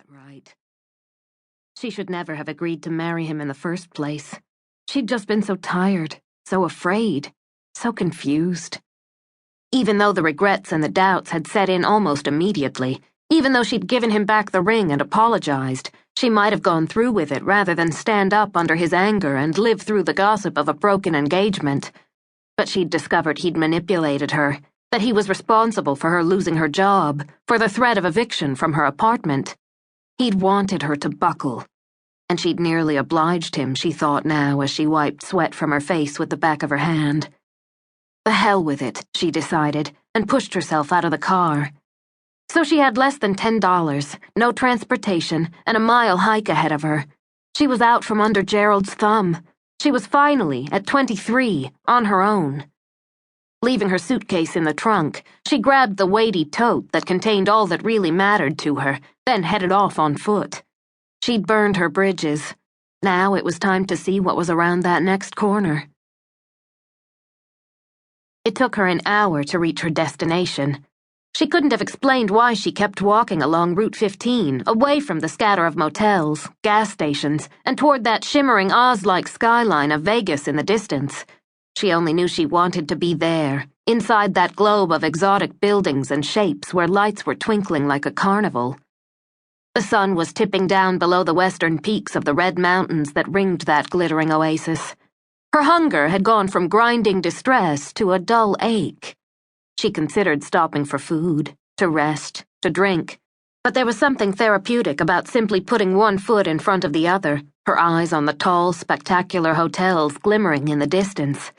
that right. She should never have agreed to marry him in the first place. She'd just been so tired, so afraid, so confused. Even though the regrets and the doubts had set in almost immediately, even though she'd given him back the ring and apologized, she might have gone through with it rather than stand up under his anger and live through the gossip of a broken engagement. But she'd discovered he'd manipulated her, that he was responsible for her losing her job, for the threat of eviction from her apartment. He'd wanted her to buckle, and she'd nearly obliged him, she thought now as she wiped sweat from her face with the back of her hand. The hell with it, she decided, and pushed herself out of the car. So she had less than $10, no transportation, and a mile hike ahead of her. She was out from under Gerald's thumb. She was finally, at 23, on her own. Leaving her suitcase in the trunk, she grabbed the weighty tote that contained all that really mattered to her, then headed off on foot. She'd burned her bridges. Now it was time to see what was around that next corner. It took her an hour to reach her destination. She couldn't have explained why she kept walking along Route 15, away from the scatter of motels, gas stations, and toward that shimmering Oz-like skyline of Vegas in the distance. She only knew she wanted to be there, inside that globe of exotic buildings and shapes where lights were twinkling like a carnival. The sun was tipping down below the western peaks of the red mountains that ringed that glittering oasis. Her hunger had gone from grinding distress to a dull ache. She considered stopping for food, to rest, to drink, but there was something therapeutic about simply putting one foot in front of the other, her eyes on the tall, spectacular hotels glimmering in the distance.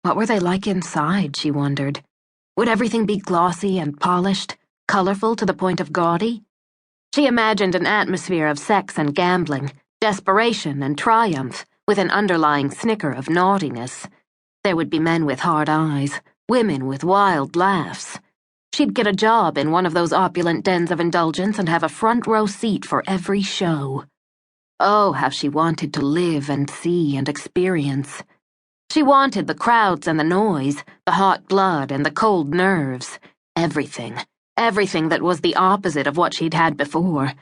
What were they like inside, she wondered? Would everything be glossy and polished, colorful to the point of gaudy? She imagined an atmosphere of sex and gambling, desperation and triumph, with an underlying snicker of naughtiness. There would be men with hard eyes, women with wild laughs. She'd get a job in one of those opulent dens of indulgence and have a front row seat for every show. Oh, how she wanted to live and see and experience. She wanted the crowds and the noise, the hot blood and the cold nerves. Everything that was the opposite of what she'd had before.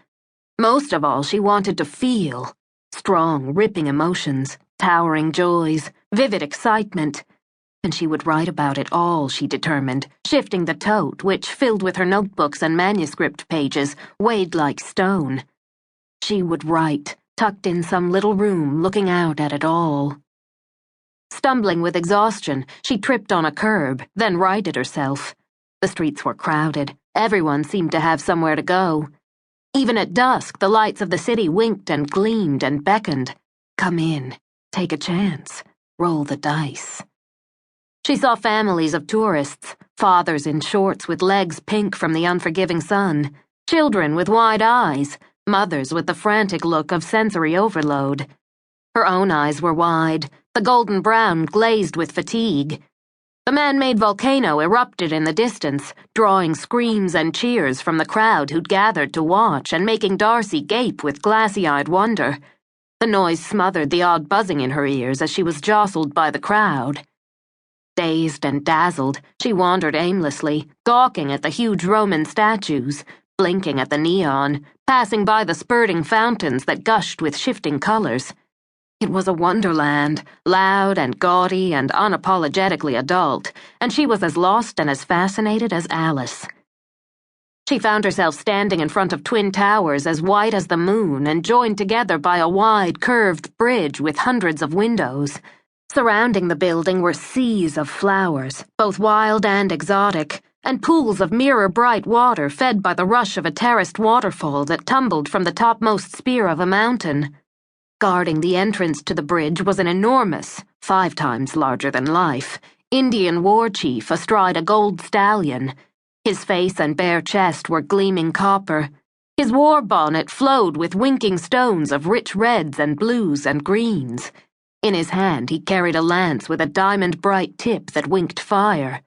Most of all, she wanted to feel. Strong, ripping emotions, towering joys, vivid excitement. And she would write about it all, she determined, shifting the tote, which, filled with her notebooks and manuscript pages, weighed like stone. She would write, tucked in some little room, looking out at it all. Stumbling with exhaustion, she tripped on a curb, then righted herself. The streets were crowded. Everyone seemed to have somewhere to go. Even at dusk, the lights of the city winked and gleamed and beckoned. Come in, take a chance, roll the dice. She saw families of tourists, fathers in shorts with legs pink from the unforgiving sun, children with wide eyes, mothers with the frantic look of sensory overload. Her own eyes were wide, the golden brown glazed with fatigue. The man-made volcano erupted in the distance, drawing screams and cheers from the crowd who'd gathered to watch and making Darcy gape with glassy-eyed wonder. The noise smothered the odd buzzing in her ears as she was jostled by the crowd. Dazed and dazzled, she wandered aimlessly, gawking at the huge Roman statues, blinking at the neon, passing by the spurting fountains that gushed with shifting colors. It was a wonderland, loud and gaudy and unapologetically adult, and she was as lost and as fascinated as Alice. She found herself standing in front of twin towers as white as the moon and joined together by a wide, curved bridge with hundreds of windows. Surrounding the building were seas of flowers, both wild and exotic, and pools of mirror-bright water fed by the rush of a terraced waterfall that tumbled from the topmost spear of a mountain. Guarding the entrance to the bridge was an enormous, 5 times larger than life, Indian war chief astride a gold stallion. His face and bare chest were gleaming copper. His war bonnet flowed with winking stones of rich reds and blues and greens. In his hand he carried a lance with a diamond-bright tip that winked fire.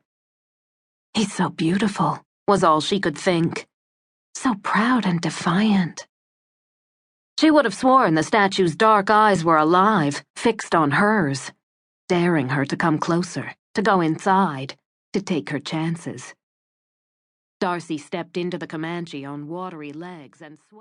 He's so beautiful, was all she could think. So proud and defiant. She would have sworn the statue's dark eyes were alive, fixed on hers, daring her to come closer, to go inside, to take her chances. Darcy stepped into the Comanche on watery legs and